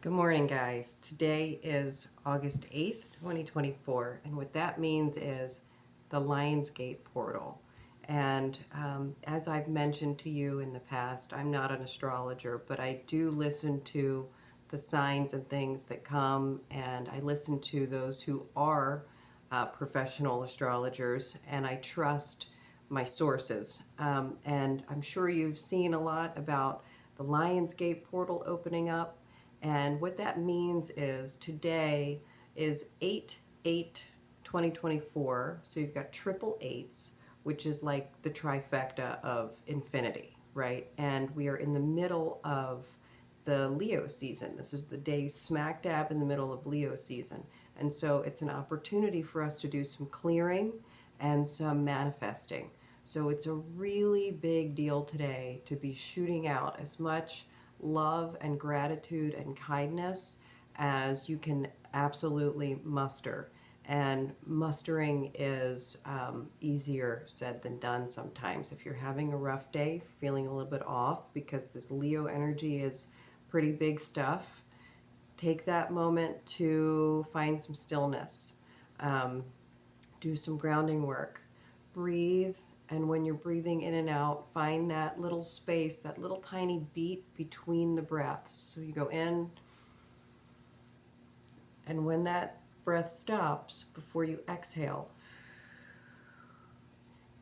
Good morning, guys. Today is August 8th, 2024, and what that means is the Lionsgate portal. And as I've mentioned to you in the past, I'm not an astrologer, but I do listen to the signs and things that come, and I listen to those who are professional astrologers, and I trust my sources. And I'm sure you've seen a lot about the Lionsgate portal opening up. And what that means is today is 8/8/2024. So you've got triple eights, which is like the trifecta of infinity, right? And we are in the middle of the Leo season. This is the day smack dab in the middle of Leo season. And so it's an opportunity for us to do some clearing and some manifesting. So it's a really big deal today to be shooting out as much love and gratitude and kindness as you can absolutely muster. And mustering is easier said than done sometimes. If you're having a rough day, feeling a little bit off because this Leo energy is pretty big stuff, take that moment to find some stillness. Do some grounding work. Breathe, and when you're breathing in and out, find that little space, that little tiny beat between the breaths. So you go in, and when that breath stops, before you exhale,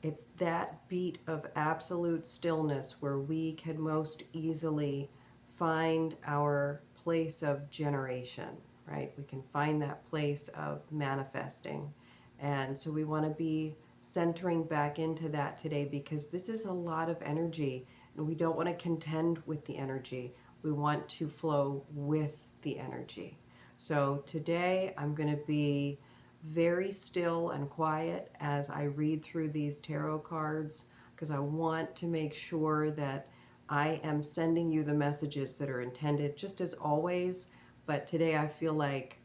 it's that beat of absolute stillness where we can most easily find our place of generation, right? We can find that place of manifesting. And so we want to be centering back into that today because this is a lot of energy and we don't want to contend with the energy. We want to flow with the energy. So today I'm going to be very still and quiet as I read through these tarot cards because I want to make sure that I am sending you the messages that are intended, just as always. But today I feel like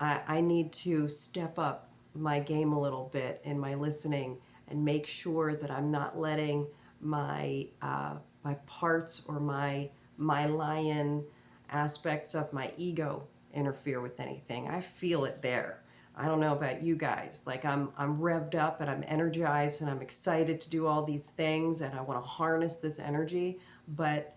I need to step up my game a little bit in my listening and make sure that I'm not letting my parts or my lion aspects of my ego interfere with anything. I feel it there. I don't know about you guys. Like I'm revved up and I'm energized and I'm excited to do all these things and I want to harness this energy, but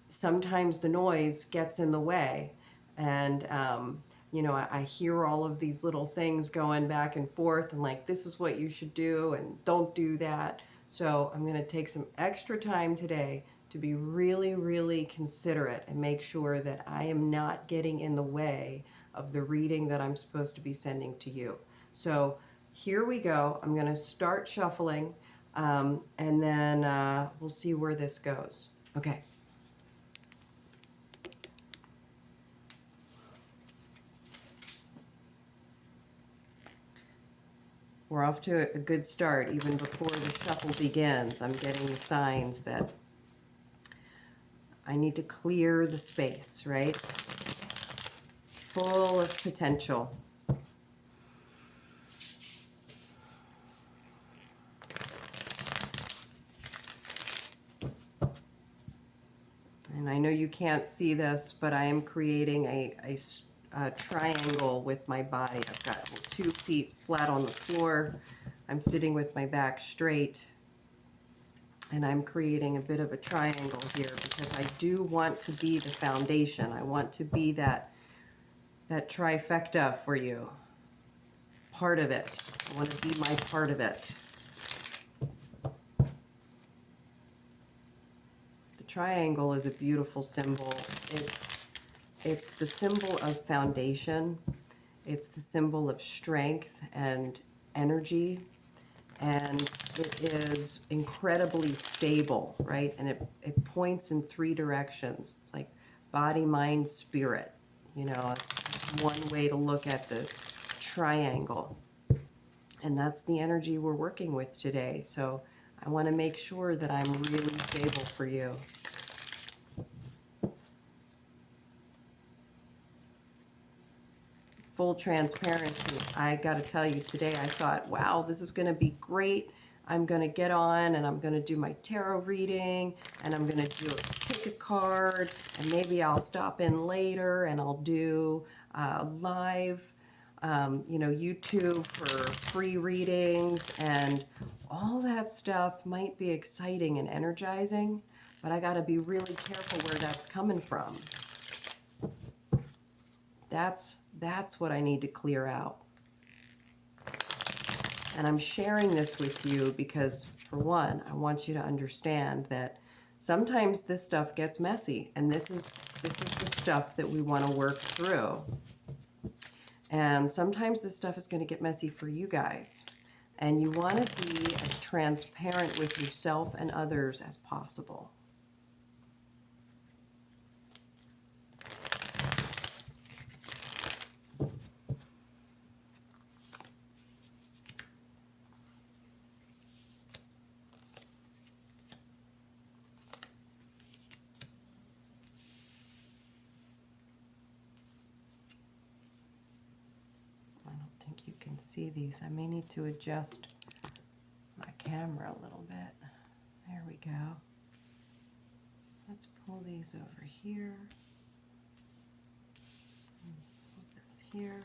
sometimes the noise gets in the way. And I hear all of these little things going back and forth and like, this is what you should do and don't do that. So I'm going to take some extra time today to be really, really considerate and make sure that I am not getting in the way of the reading that I'm supposed to be sending to you. So here we go. I'm going to start shuffling and then we'll see where this goes. Okay. We're off to a good start even before the shuffle begins. I'm getting signs that I need to clear the space, right? Full of potential. And I know you can't see this, but I am creating a triangle with my body. I've got 2 feet flat on the floor. I'm sitting with my back straight. And I'm creating a bit of a triangle here because I do want to be the foundation. I want to be that trifecta for you. Part of it. I want to be my part of it. The triangle is a beautiful symbol. It's the symbol of foundation. It's the symbol of strength and energy. And it is incredibly stable, right? And it points in 3 directions. It's like body, mind, spirit. It's one way to look at the triangle. And that's the energy we're working with today. So I want to make sure that I'm really stable for you. Full transparency, I got to tell you today, I thought, wow, this is going to be great. I'm going to get on and I'm going to do my tarot reading and I'm going to do pick a card, and maybe I'll stop in later and I'll do live, YouTube for free readings, and all that stuff might be exciting and energizing, but I got to be really careful where that's coming from. That's what I need to clear out. And I'm sharing this with you because, for one, I want you to understand that sometimes this stuff gets messy, and this is the stuff that we want to work through. And sometimes this stuff is going to get messy for you guys, and you want to be as transparent with yourself and others as possible. You can see these. I may need to adjust my camera a little bit. There we go. Let's pull these over here. Put this here.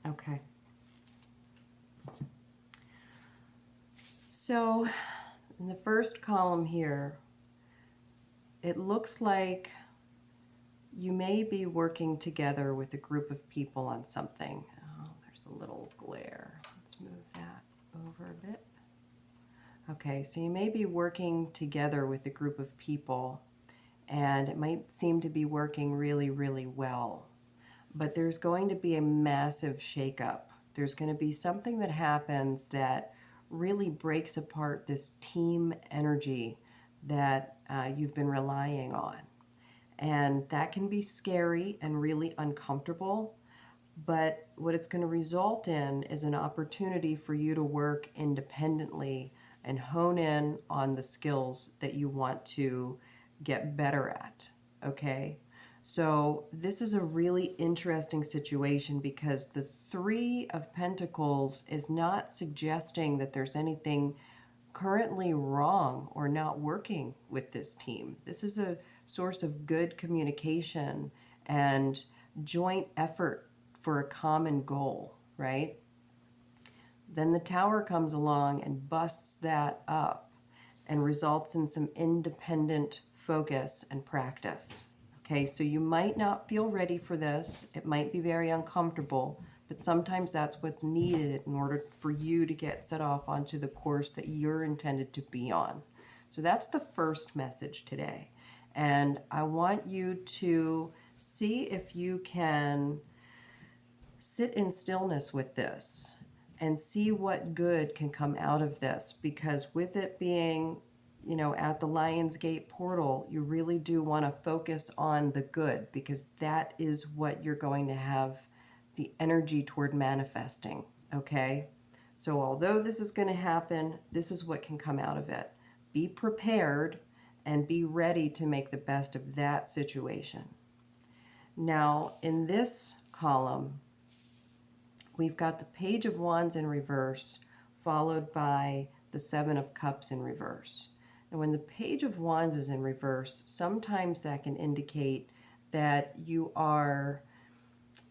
Okay. So in the first column here, it looks like you may be working together with a group of people on something. Oh, there's a little glare. Let's move that over a bit. Okay, so you may be working together with a group of people, and it might seem to be working really, really well. But there's going to be a massive shakeup. There's going to be something that happens that really breaks apart this team energy that you've been relying on. And that can be scary and really uncomfortable. But what it's going to result in is an opportunity for you to work independently and hone in on the skills that you want to get better at. Okay? So this is a really interesting situation because the Three of Pentacles is not suggesting that there's anything currently wrong or not working with this team. This is a source of good communication and joint effort for a common goal, right? Then the Tower comes along and busts that up and results in some independent focus and practice. Okay, so you might not feel ready for this. It might be very uncomfortable, but sometimes that's what's needed in order for you to get set off onto the course that you're intended to be on. So that's the first message today. And I want you to see if you can sit in stillness with this and see what good can come out of this, because with it being at the Lionsgate portal, you really do want to focus on the good, because that is what you're going to have the energy toward manifesting, okay? So although this is going to happen, this is what can come out of it. Be prepared and be ready to make the best of that situation. Now, in this column, we've got the Page of Wands in reverse, followed by the Seven of Cups in reverse. And when the Page of Wands is in reverse, sometimes that can indicate that you are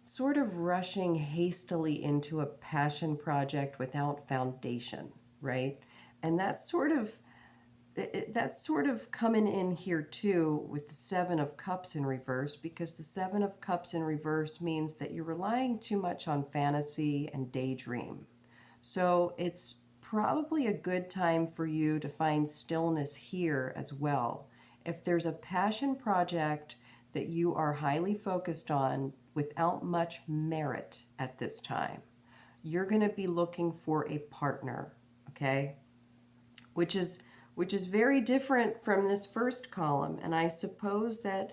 sort of rushing hastily into a passion project without foundation, right? And that's sort of coming in here too with the Seven of Cups in reverse, because the Seven of Cups in reverse means that you're relying too much on fantasy and daydream. So it's probably a good time for you to find stillness here as well. If there's a passion project that you are highly focused on without much merit at this time, you're going to be looking for a partner, okay? Which is very different from this first column. And I suppose that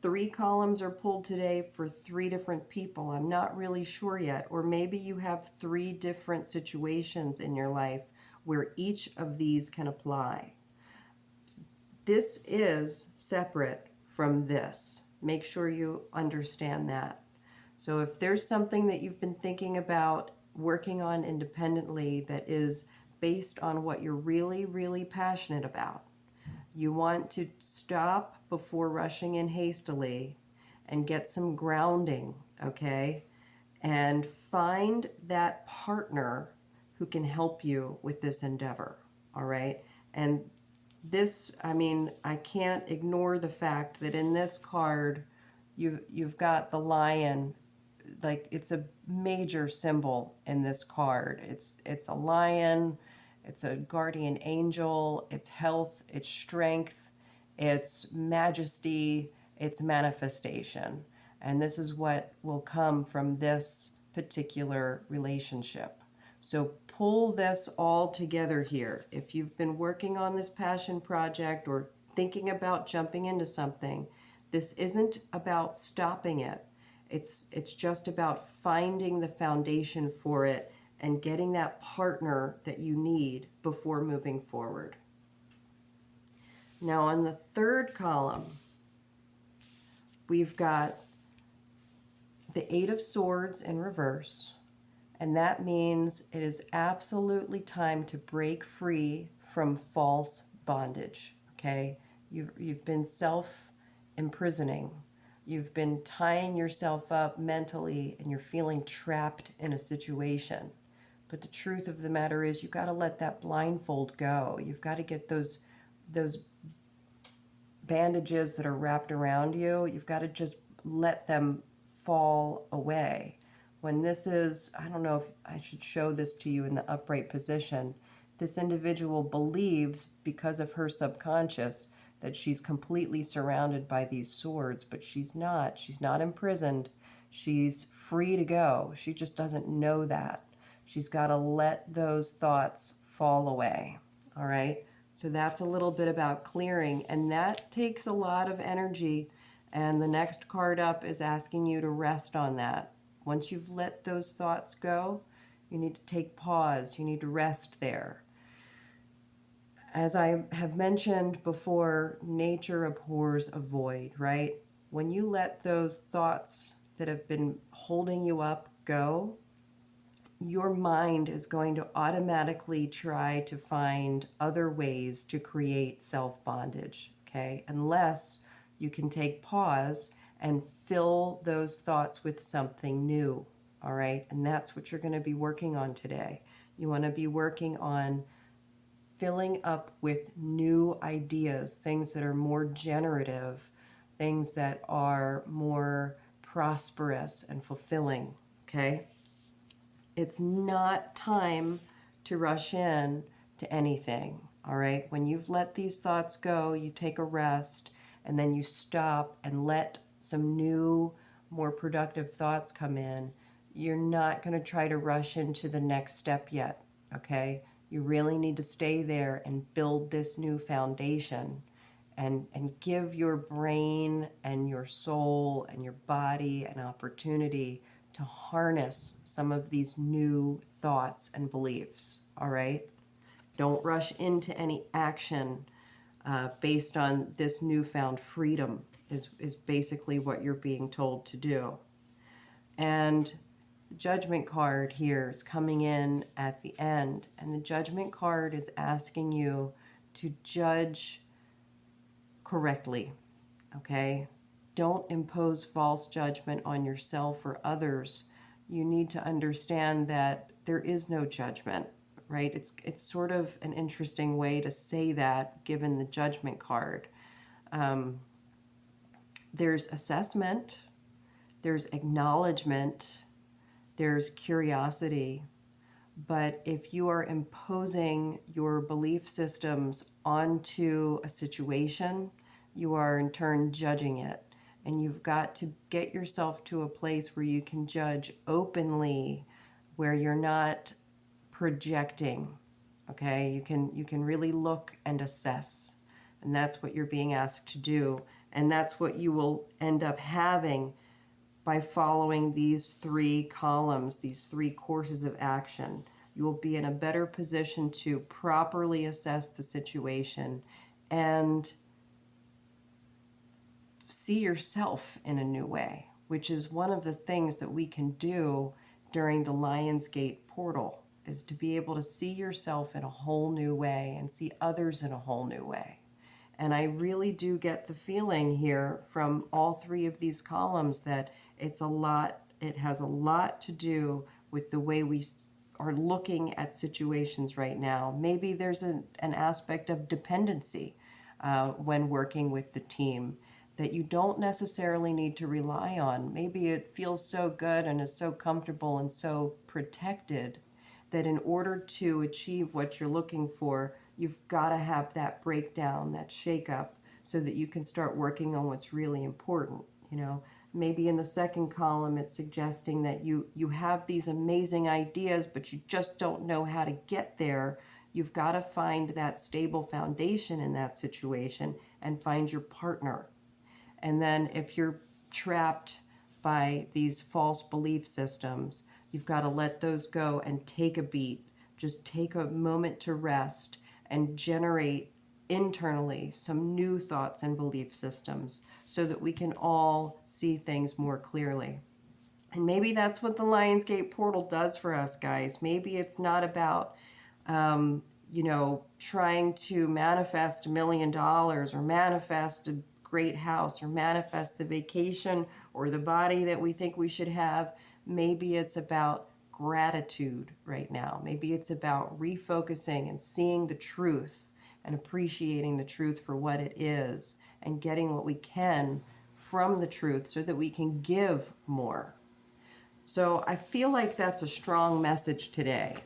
3 columns are pulled today for 3 different people. I'm not really sure yet. Or maybe you have 3 different situations in your life where each of these can apply. This is separate from this. Make sure you understand that. So if there's something that you've been thinking about working on independently that is based on what you're really, really passionate about, you want to stop before rushing in hastily and get some grounding, okay? And find that partner who can help you with this endeavor, all right? And this, I mean, I can't ignore the fact that in this card, you've got the lion, like it's a major symbol in this card. It's a lion, it's a guardian angel, it's health, it's strength, it's majesty, it's manifestation. And this is what will come from this particular relationship. So pull this all together here. If you've been working on this passion project or thinking about jumping into something, this isn't about stopping it. It's just about finding the foundation for it and getting that partner that you need before moving forward. Now on the third column, we've got the Eight of Swords in reverse, and that means it is absolutely time to break free from false bondage, okay? You've been self-imprisoning. You've been tying yourself up mentally and you're feeling trapped in a situation. But the truth of the matter is you've got to let that blindfold go. You've got to get those bandages that are wrapped around you, you've got to just let them fall away. When this is, I don't know if I should show this to you in the upright position, this individual believes because of her subconscious that she's completely surrounded by these swords, but she's not. She's not imprisoned. She's free to go. She just doesn't know that. She's got to let those thoughts fall away. All right? So that's a little bit about clearing, and that takes a lot of energy. And the next card up is asking you to rest on that. Once you've let those thoughts go, you need to take pause. You need to rest there. As I have mentioned before, nature abhors a void, right? When you let those thoughts that have been holding you up go, your mind is going to automatically try to find other ways to create self-bondage, okay? Unless you can take pause and fill those thoughts with something new, all right? And that's what you're going to be working on today. You want to be working on filling up with new ideas, things that are more generative, things that are more prosperous and fulfilling, okay? It's not time to rush in to anything, all right? When you've let these thoughts go, you take a rest, and then you stop and let some new, more productive thoughts come in. You're not going to try to rush into the next step yet, okay? You really need to stay there and build this new foundation and give your brain and your soul and your body an opportunity to harness some of these new thoughts and beliefs, all right? Don't rush into any action based on this newfound freedom is basically what you're being told to do. And the Judgment card here is coming in at the end, and the Judgment card is asking you to judge correctly, okay? Don't impose false judgment on yourself or others. You need to understand that there is no judgment, right? It's sort of an interesting way to say that given the Judgment card. There's assessment, there's acknowledgement, there's curiosity. But if you are imposing your belief systems onto a situation, you are in turn judging it. And you've got to get yourself to a place where you can judge openly, where you're not projecting. Okay? You can really look and assess. And that's what you're being asked to do. And that's what you will end up having by following these three columns, these three courses of action. You will be in a better position to properly assess the situation and see yourself in a new way, which is one of the things that we can do during the Lionsgate portal, is to be able to see yourself in a whole new way and see others in a whole new way. And I really do get the feeling here from all three of these columns that it has a lot to do with the way we are looking at situations right now. Maybe there's an aspect of dependency when working with the team that you don't necessarily need to rely on. Maybe it feels so good and is so comfortable and so protected that in order to achieve what you're looking for, you've got to have that breakdown, that shakeup, so that you can start working on what's really important. Maybe in the second column, it's suggesting that you have these amazing ideas, but you just don't know how to get there. You've got to find that stable foundation in that situation and find your partner. And then if you're trapped by these false belief systems, you've got to let those go and take a beat. Just take a moment to rest and generate internally some new thoughts and belief systems so that we can all see things more clearly. And maybe that's what the Lionsgate portal does for us, guys. Maybe it's not about trying to manifest $1 million or manifest a great house or manifest the vacation or the body that we think we should have. Maybe it's about gratitude right now. Maybe it's about refocusing and seeing the truth and appreciating the truth for what it is and getting what we can from the truth so that we can give more. So I feel like that's a strong message today.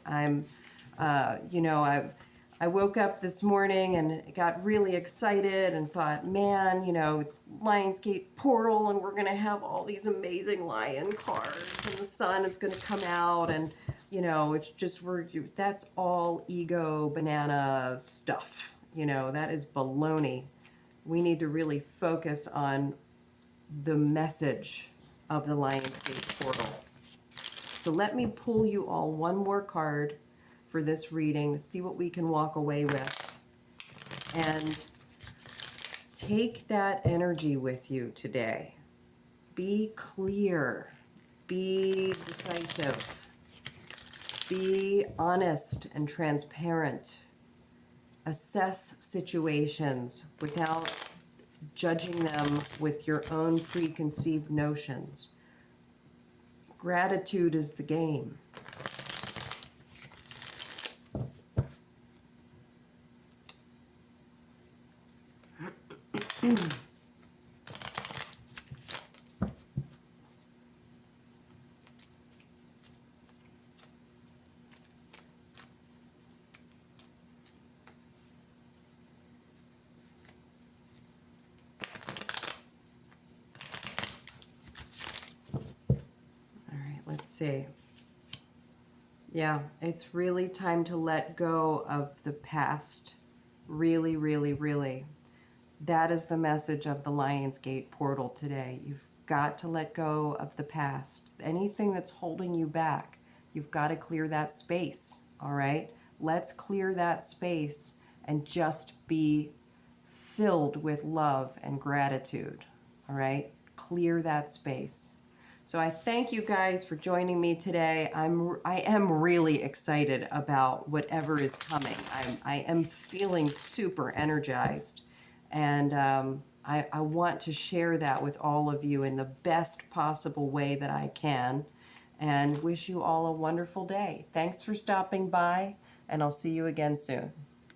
I woke up this morning and got really excited and thought, man, it's Lionsgate portal and we're going to have all these amazing lion cards and the sun is going to come out and, it's just, that's all ego banana stuff. That is baloney. We need to really focus on the message of the Lionsgate portal. So let me pull you all one more card for this reading to see what we can walk away with. And take that energy with you today. Be clear. Be decisive. Be honest and transparent. Assess situations without judging them with your own preconceived notions. Gratitude is the game. Let's see. Yeah, it's really time to let go of the past. Really, really, really. That is the message of the Lionsgate portal today. You've got to let go of the past. Anything that's holding you back, you've got to clear that space, all right? Let's clear that space and just be filled with love and gratitude, all right? Clear that space. So I thank you guys for joining me today. I am really excited about whatever is coming. I am feeling super energized, and I want to share that with all of you in the best possible way that I can, and wish you all a wonderful day. Thanks for stopping by, and I'll see you again soon.